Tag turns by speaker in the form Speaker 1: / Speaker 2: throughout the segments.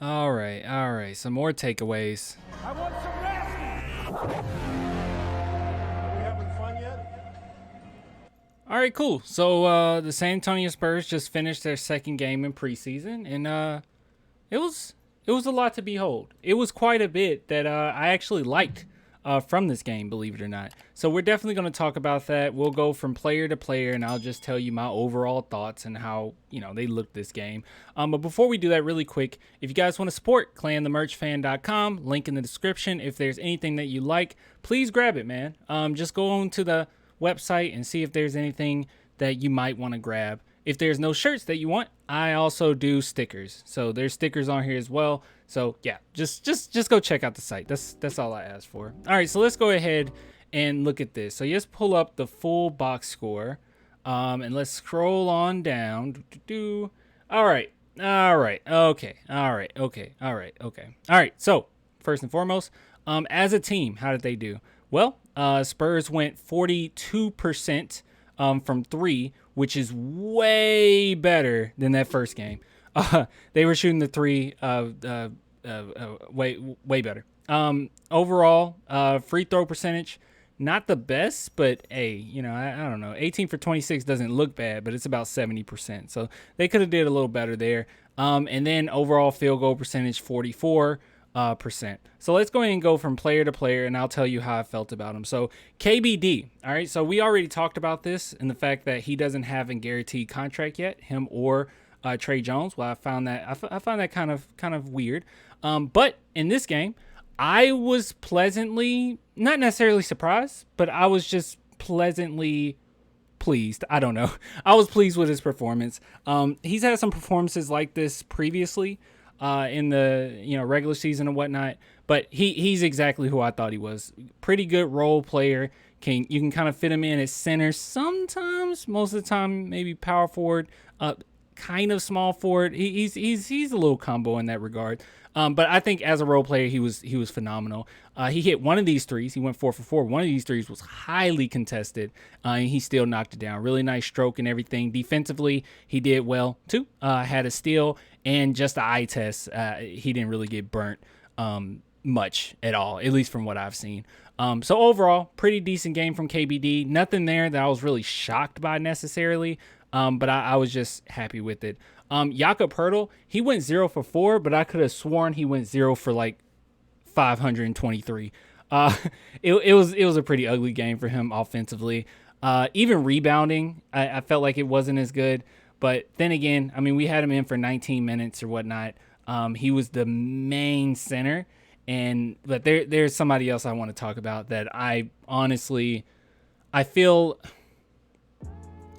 Speaker 1: All right. Some more takeaways.
Speaker 2: I want some nasty. Are we having fun yet?
Speaker 1: All right, cool. So the San Antonio Spurs just finished their second game in preseason, and it was it was a lot to behold. It was quite a bit that I actually liked from this game, believe it or not. So we're definitely going to talk about that. We'll go from player to player, and I'll just tell you my overall thoughts and how they looked this game. But before we do that, really quick, if you guys want to support clanthemerchfan.com, link in the description. If there's anything that you like, please grab it, man. Just go on to the website and see if there's anything that you might want to grab. If there's no shirts that you want, I also do stickers. So there's stickers on here as well. So yeah, just go check out the site. That's all I ask for. All right, so let's go ahead and look at this. So let's pull up the full box score, and let's scroll on down. All right. Okay. All right. So first and foremost, as a team, how did they do? Well, Spurs went 42% from three, which is way better than that first game. They were shooting the three way better. Overall, free throw percentage, not the best, but hey, I don't know. 18 for 26 doesn't look bad, but it's about 70%. So they could have did a little better there. And then overall field goal percentage, 44%. So let's go ahead and go from player to player, and I'll tell you how I felt about him. So KBD, all right. So we already talked about this and the fact that he doesn't have a guaranteed contract yet, him or Trey Jones. Well, I found that kind of weird. But in this game, I was pleasantly, not necessarily surprised, but I was just pleasantly pleased. I don't know. I was pleased with his performance. He's had some performances like this previously in the regular season and whatnot, but he's exactly who I thought he was. Pretty good role player. You can kind of fit him in as center sometimes. Most of the time, maybe power forward. Kind of small forward. He's a little combo in that regard. But I think as a role player, he was phenomenal. He hit one of these threes. He went 4 for 4. One of these threes was highly contested, and he still knocked it down. Really nice stroke and everything. Defensively, he did well too. Had a steal and just the eye test. He didn't really get burnt much at all, at least from what I've seen. So overall, pretty decent game from KBD. Nothing there that I was really shocked by necessarily. But I was just happy with it. Jakob Poeltl, he went 0 for 4, but I could have sworn he went 0 for like 523. It was a pretty ugly game for him offensively. Even rebounding, I felt like it wasn't as good. But then again, I mean, we had him in for 19 minutes or whatnot. He was the main center. But there's somebody else I want to talk about that I feel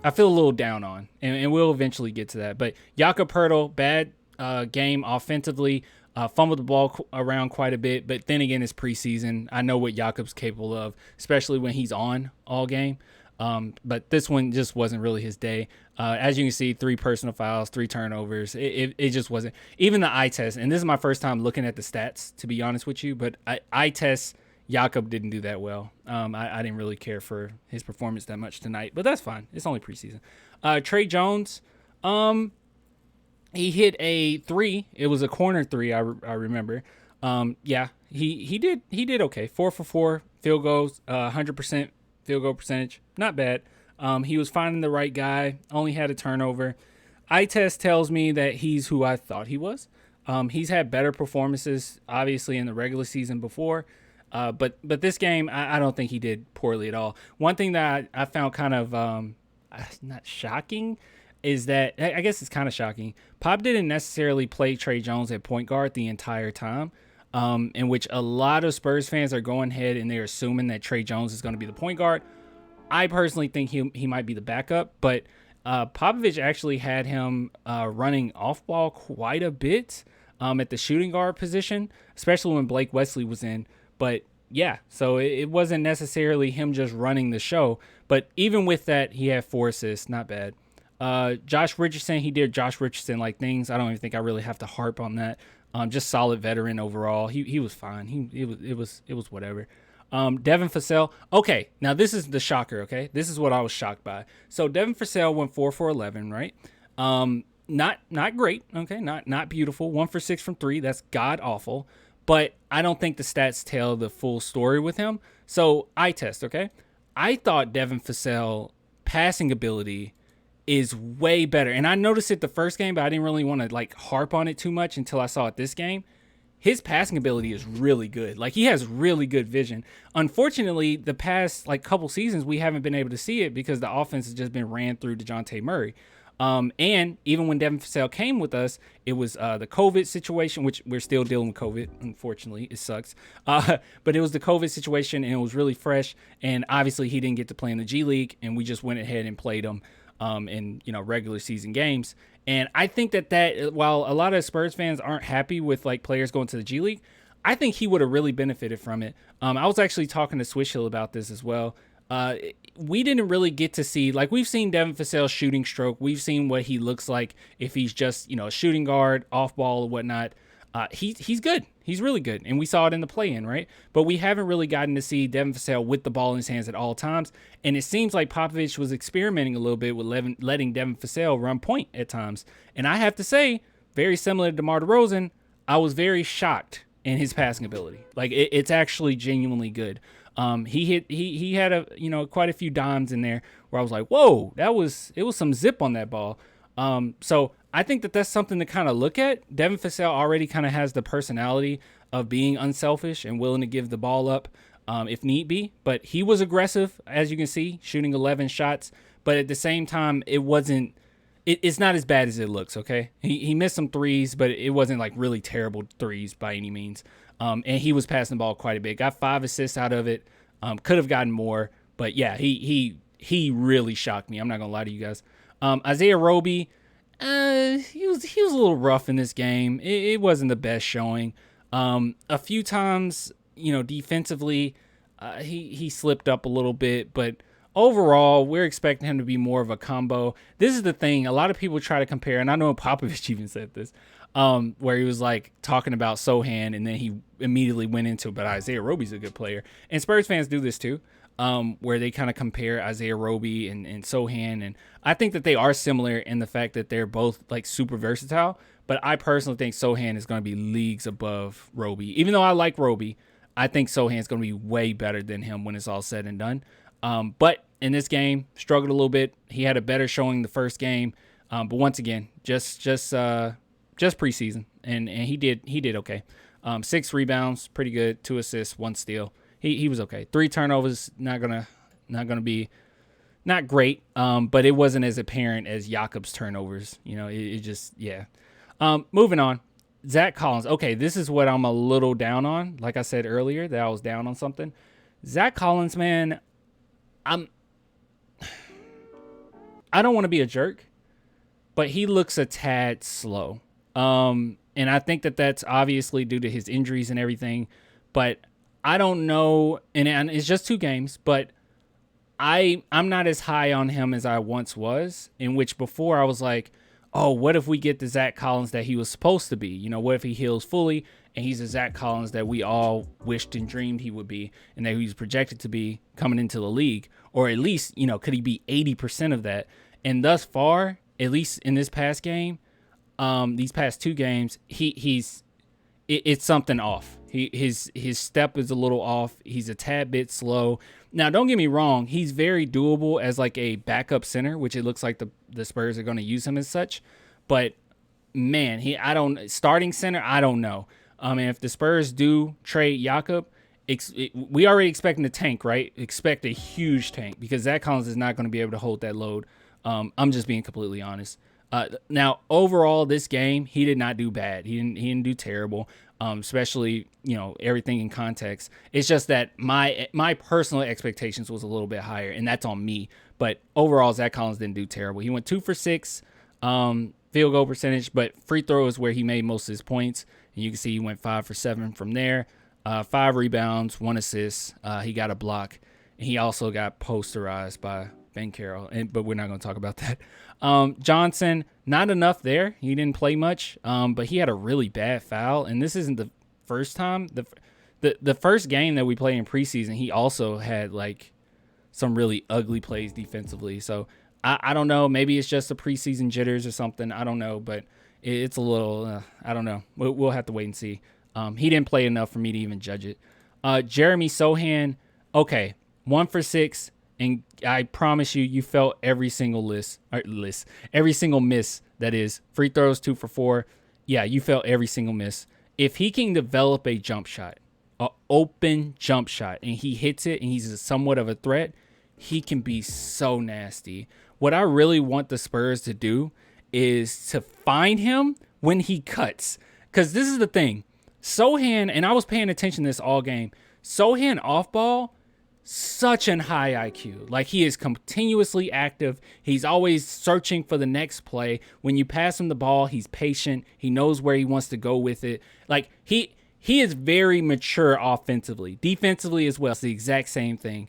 Speaker 1: a little down on, and we'll eventually get to that. But Jakob Poeltl, bad game offensively, fumbled the ball around quite a bit. But then again, it's preseason. I know what Jakob's capable of, especially when he's on all game. But this one just wasn't really his day. As you can see, 3 personal fouls, 3 turnovers. It just wasn't. Even the eye test, and this is my first time looking at the stats, to be honest with you, but eye test, Jakob didn't do that well. I didn't really care for his performance that much tonight, but that's fine. It's only preseason. Trey Jones, he hit a 3. It was a corner 3, I remember. Yeah, he did okay. 4 for 4 field goals, 100% field goal percentage. Not bad. He was finding the right guy, only had a turnover. Eye test tells me that he's who I thought he was. He's had better performances, obviously, in the regular season before. But this game, I don't think he did poorly at all. One thing that I found kind of not shocking is that, I guess it's kind of shocking, Pop didn't necessarily play Trey Jones at point guard the entire time, in which a lot of Spurs fans are going ahead and they're assuming that Trey Jones is going to be the point guard. I personally think he might be the backup, but Popovich actually had him running off ball quite a bit at the shooting guard position, especially when Blake Wesley was in. But yeah, so it wasn't necessarily him just running the show. But even with that, he had 4 assists. Not bad. Josh Richardson, he did Josh Richardson-like things. I don't even think I really have to harp on that. Just solid veteran overall. He was fine. It was whatever. Devin Vassell. Okay, now this is the shocker, okay? This is what I was shocked by. So Devin Vassell went 4 for 11, right? Not great. Okay, not beautiful. 1 for 6 from three. That's god awful. But I don't think the stats tell the full story with him. So eye test. Okay, I thought Devin Vassell passing ability is way better, and I noticed it the first game, but I didn't really want to like harp on it too much until I saw it this game. His passing ability is really good. Like, he has really good vision. Unfortunately, the past like couple seasons, we haven't been able to see it because the offense has just been ran through DeJounte Murray. And even when Devin Vassell came with us, it was the COVID situation, which we're still dealing with COVID. Unfortunately, it sucks. But it was the COVID situation, and it was really fresh. And obviously, he didn't get to play in the G League, and we just went ahead and played him in regular season games. And I think that while a lot of Spurs fans aren't happy with like players going to the G League, I think he would have really benefited from it. I was actually talking to Swish Hill about this as well. We didn't really get to see, like, we've seen Devin Vassell's shooting stroke. We've seen what he looks like if he's just, a shooting guard, off ball or whatnot. He's good. He's really good. And we saw it in the play-in, right? But we haven't really gotten to see Devin Vassell with the ball in his hands at all times. And it seems like Popovich was experimenting a little bit with letting Devin Vassell run point at times. And I have to say, very similar to DeMar DeRozan, I was very shocked in his passing ability. Like, it's actually genuinely good. He had quite a few dimes in there where I was like, whoa, it was some zip on that ball. So I think that's something to kind of look at. Devin Vassell already kind of has the personality of being unselfish and willing to give the ball up if need be. But he was aggressive, as you can see, shooting 11 shots. But at the same time, it's not as bad as it looks, okay? He missed some threes, but it wasn't like really terrible threes by any means. And he was passing the ball quite a bit. Got 5 assists out of it. Could have gotten more. But yeah, he really shocked me. I'm not going to lie to you guys. Isaiah Roby, he was a little rough in this game. It wasn't the best showing. A few times, defensively, he slipped up a little bit, but overall, we're expecting him to be more of a combo. This is the thing. A lot of people try to compare, and I know Popovich even said this, where he was like talking about Sohan, and then he immediately went into, but Isaiah Roby's a good player. And Spurs fans do this too. Where they kind of compare Isaiah Roby and Sohan. And I think that they are similar in the fact that they're both like super versatile. But I personally think Sohan is going to be leagues above Roby. Even though I like Roby, I think Sohan is going to be way better than him when it's all said and done. But in this game, struggled a little bit. He had a better showing the first game. But once again, just preseason. And he did okay. 6 rebounds, pretty good. 2 assists, 1 steal. He was okay. 3 turnovers, not gonna be not great. But it wasn't as apparent as Jakob's turnovers. It just, yeah. Moving on. Zach Collins. Okay, this is what I'm a little down on. Like I said earlier, that I was down on something. Zach Collins, man, I don't want to be a jerk, but he looks a tad slow. And I think that that's obviously due to his injuries and everything. But I don't know, and it's just 2 games, but I'm not as high on him as I once was, in which before I was like, oh, what if we get the Zach Collins that he was supposed to be? What if he heals fully and he's the Zach Collins that we all wished and dreamed he would be and that he was projected to be coming into the league? Or at least, could he be 80% of that? And thus far, at least in this past game, these past 2 games, it's something off. His step is a little off. He's a tad bit slow. Now, don't get me wrong. He's very doable as like a backup center, which it looks like the Spurs are going to use him as such. But man, starting center, I don't know. And if the Spurs do trade Jakob, we already expecting a tank, right? Expect a huge tank because Zach Collins is not going to be able to hold that load. I'm just being completely honest. Now, overall, this game, he did not do bad. He didn't do terrible, especially, everything in context. It's just that my personal expectations was a little bit higher, and that's on me. But overall, Zach Collins didn't do terrible. He went 2 for 6 field goal percentage, but free throw is where he made most of his points. And you can see he went 5 for 7 from there. 5 rebounds, 1 assist. He got a block. And he also got posterized by Ben Carroll, but we're not going to talk about that. Johnson, not enough there. He didn't play much, but he had a really bad foul, and this isn't the first time. The first game that we played in preseason, he also had like some really ugly plays defensively. So I don't know. Maybe it's just the preseason jitters or something. I don't know, but it's a little, I don't know. We'll have to wait and see. He didn't play enough for me to even judge it. Jeremy Sohan, okay, 1 for 6, and I promise you, you felt every single every single miss. That is free throws, 2 for 4. Yeah, you felt every single miss. If he can develop a jump shot, an open jump shot, and he hits it, and he's somewhat of a threat, he can be so nasty. What I really want the Spurs to do is to find him when he cuts, because this is the thing. Sohan, and I was paying attention to this all game, Sohan off ball, such an high IQ. Like, he is continuously active. He's always searching for the next play. When you pass him the ball, he's patient. He knows where he wants to go with it. Like, he is very mature offensively. Defensively as well, it's the exact same thing.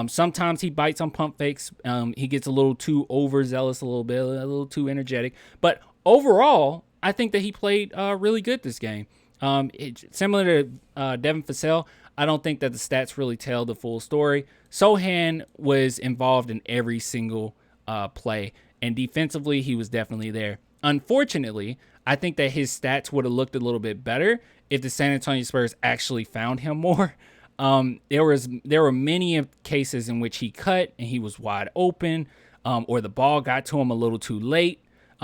Speaker 1: Sometimes he bites on pump fakes. He gets a little too overzealous, a little too energetic. But overall, I think that he played really good this game. Similar to Devin Vassell, I don't think that the stats really tell the full story. Sohan was involved in every single play, and defensively, he was definitely there. Unfortunately, I think that his stats would have looked a little bit better if the San Antonio Spurs actually found him more. There were many cases in which he cut and he was wide open, or the ball got to him a little too late.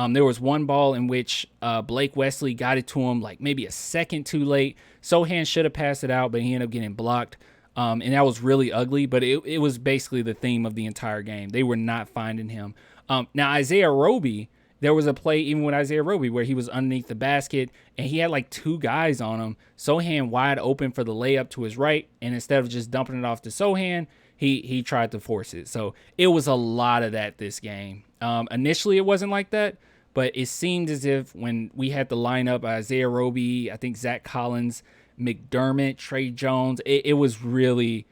Speaker 1: There was one ball in which Blake Wesley got it to him like maybe a second too late. Sohan should have passed it out, but he ended up getting blocked. And that was really ugly, but it was basically the theme of the entire game. They were not finding him. Now, Isaiah Roby, there was a play even with Isaiah Roby where he was underneath the basket and he had like 2 guys on him. Sohan wide open for the layup to his right, and instead of just dumping it off to Sohan, he tried to force it. So it was a lot of that this game. Initially, it wasn't like that, but it seemed as if when we had the lineup, Isaiah Roby, I think Zach Collins, McDermott, Trey Jones, it was really,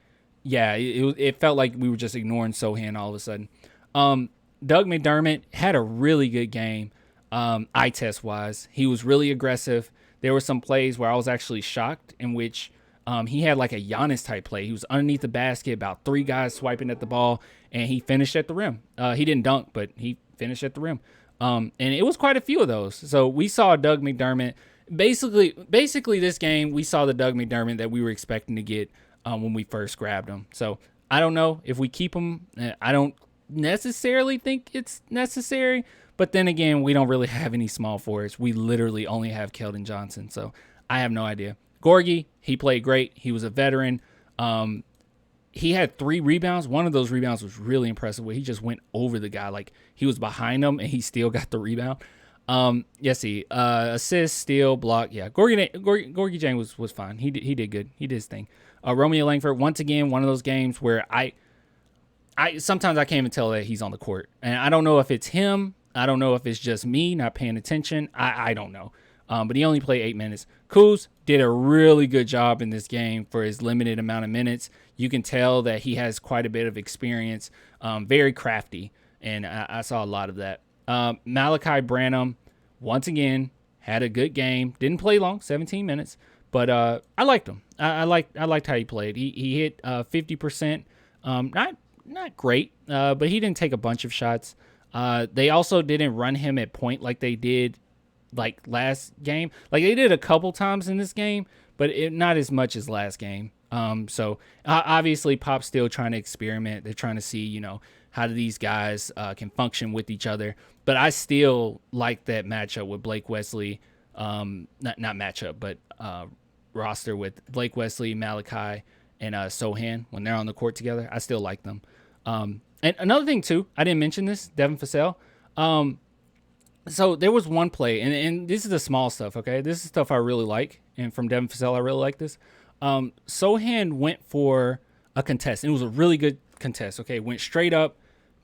Speaker 1: it felt like we were just ignoring Sohan all of a sudden. Doug McDermott had a really good game, eye test wise. He was really aggressive. There were some plays where I was actually shocked in which he had like a Giannis type play. He was underneath the basket, about 3 guys swiping at the ball, and he finished at the rim. He didn't dunk, but he finished at the rim. And it was quite a few of those. So we saw Doug McDermott. Basically this game, we saw the Doug McDermott that we were expecting to get when we first grabbed him. So I don't know if we keep him. I don't necessarily think it's necessary, but then again, we don't really have any small forwards. We literally only have Keldon Johnson, so I have no idea. Gorgie, he played great. He was a veteran. He had 3 rebounds. One of those rebounds was really impressive where he just went over the guy. Like, he was behind him and he still got the rebound. Assist, steal, block. Yeah, Gorgie Jang was fine. He did good. He did his thing. Romeo Langford, once again, one of those games where I sometimes I can't even tell that he's on the court. And I don't know if it's him. I don't know if it's just me not paying attention. I don't know. But he only played 8 minutes. Kuz did a really good job in this game for his limited amount of minutes. You can tell that he has quite a bit of experience, very crafty, and I saw a lot of that. Malachi Branham, once again, had a good game. Didn't play long, 17 minutes, but I liked him. I liked how he played. He hit 50%. Not great, but he didn't take a bunch of shots. They also didn't run him at point like they did like last game. Like, they did a couple times in this game, but not as much as last game. So obviously Pop's still trying to experiment. They're trying to see, how do these guys can function with each other. But I still like that matchup with Blake Wesley. Not matchup, but roster with Blake Wesley, Malachi, and Sohan when they're on the court together. I still like them. And another thing too, I didn't mention this, Devin Vassell. So there was one play, and this is the small stuff, okay? This is stuff I really like, and from Devin Vassell, I really like this. Sohan went for a contest, and it was a really good contest, okay? Went straight up,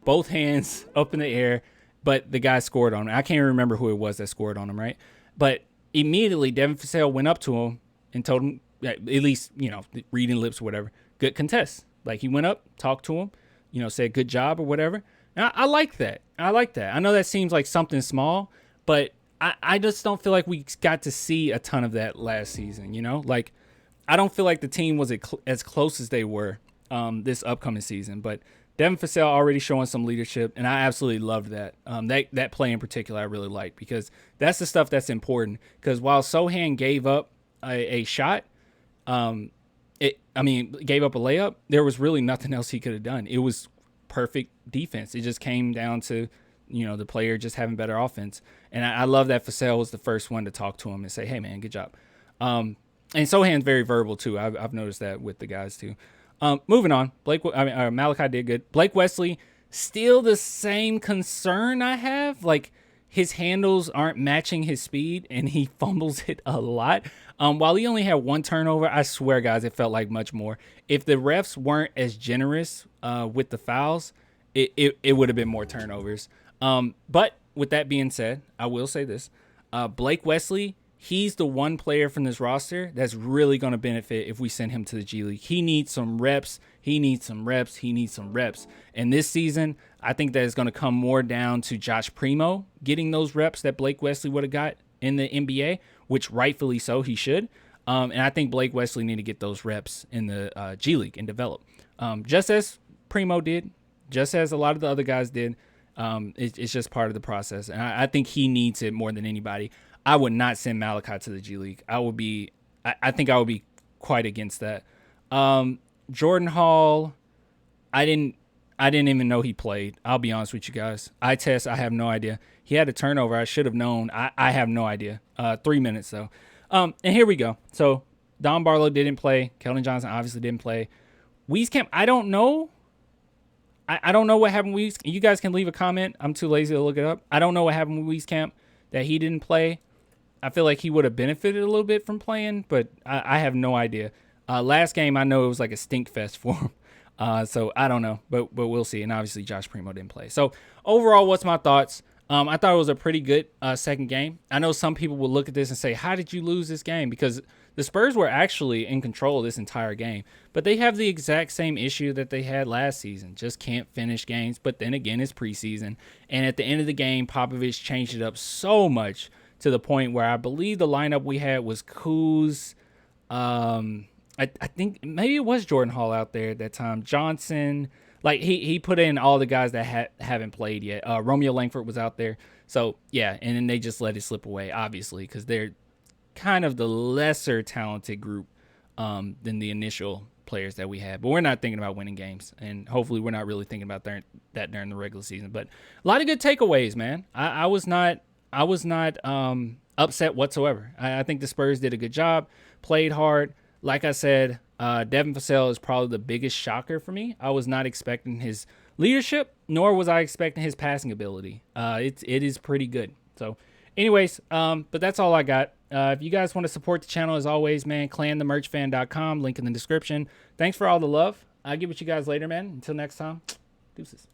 Speaker 1: both hands up in the air, but the guy scored on him. I can't remember who it was that scored on him, right? But immediately, Devin Vassell went up to him and told him, at least, reading lips or whatever, good contest. Like, he went up, talked to him, said good job or whatever. And I like that. I know that seems like something small, but I just don't feel like we got to see a ton of that last season, Like, I don't feel like the team was as close as they were this upcoming season, but Devin Vassell already showing some leadership, and I absolutely loved that. That play in particular I really liked because that's the stuff that's important. Because while Sohan gave up a shot, gave up a layup, there was really nothing else he could have done. It was perfect defense. It just came down to, the player just having better offense. And I love that Vassell was the first one to talk to him and say, hey, man, good job. And Sohan's very verbal, too. I've noticed that with the guys, too. Moving on, Malachi did good. Blake Wesley, still the same concern I have. Like, his handles aren't matching his speed, and he fumbles it a lot. While he only had one turnover, I swear, guys, it felt like much more. If the refs weren't as generous with the fouls, it would have been more turnovers. But with that being said, I will say this. Blake Wesley, he's the one player from this roster that's really going to benefit if we send him to the G League. He needs some reps. He needs some reps. And this season, I think that is going to come more down to Josh Primo getting those reps that Blake Wesley would have got in the NBA, which rightfully so he should. And I think Blake Wesley need to get those reps in the G League and develop. Just as Primo did, just as a lot of the other guys did. It's just part of the process. And I think he needs it more than anybody. I would not send Malachi to the G League. I think I would be quite against that. Jordan Hall, I didn't even know he played. I'll be honest with you guys. I have no idea. He had a turnover. I should have known. I have no idea. 3 minutes though. And here we go. So Don Barlow didn't play. Keldon Johnson obviously didn't play. Wieskamp, I don't know. I don't know what happened with Wieskamp. You guys can leave a comment. I'm too lazy to look it up. I don't know what happened with Wieskamp that he didn't play. I feel like he would have benefited a little bit from playing, but I have no idea. Last game, I know it was like a stink fest for him. So I don't know, but we'll see. And obviously Josh Primo didn't play. So overall, what's my thoughts? I thought it was a pretty good second game. I know some people will look at this and say, how did you lose this game? Because the Spurs were actually in control of this entire game. But they have the exact same issue that they had last season. Just can't finish games. But then again, it's preseason. And at the end of the game, Popovich changed it up so much to the point where I believe the lineup we had was Kuz. I think maybe it was Jordan Hall out there at that time. Johnson. Like, he put in all the guys that haven't played yet. Romeo Langford was out there. So, yeah, and then they just let it slip away, obviously, because they're kind of the lesser talented group than the initial players that we had. But we're not thinking about winning games, and hopefully we're not really thinking about that during the regular season. But a lot of good takeaways, man. I was not upset whatsoever. I think the Spurs did a good job, played hard. Like I said, Devin Vassell is probably the biggest shocker for me. I was not expecting his leadership, nor was I expecting his passing ability. It is pretty good. So, anyways, but that's all I got. If you guys want to support the channel, as always, man, clanthemerchfan.com, link in the description. Thanks for all the love. I'll get with you guys later, man. Until next time, deuces.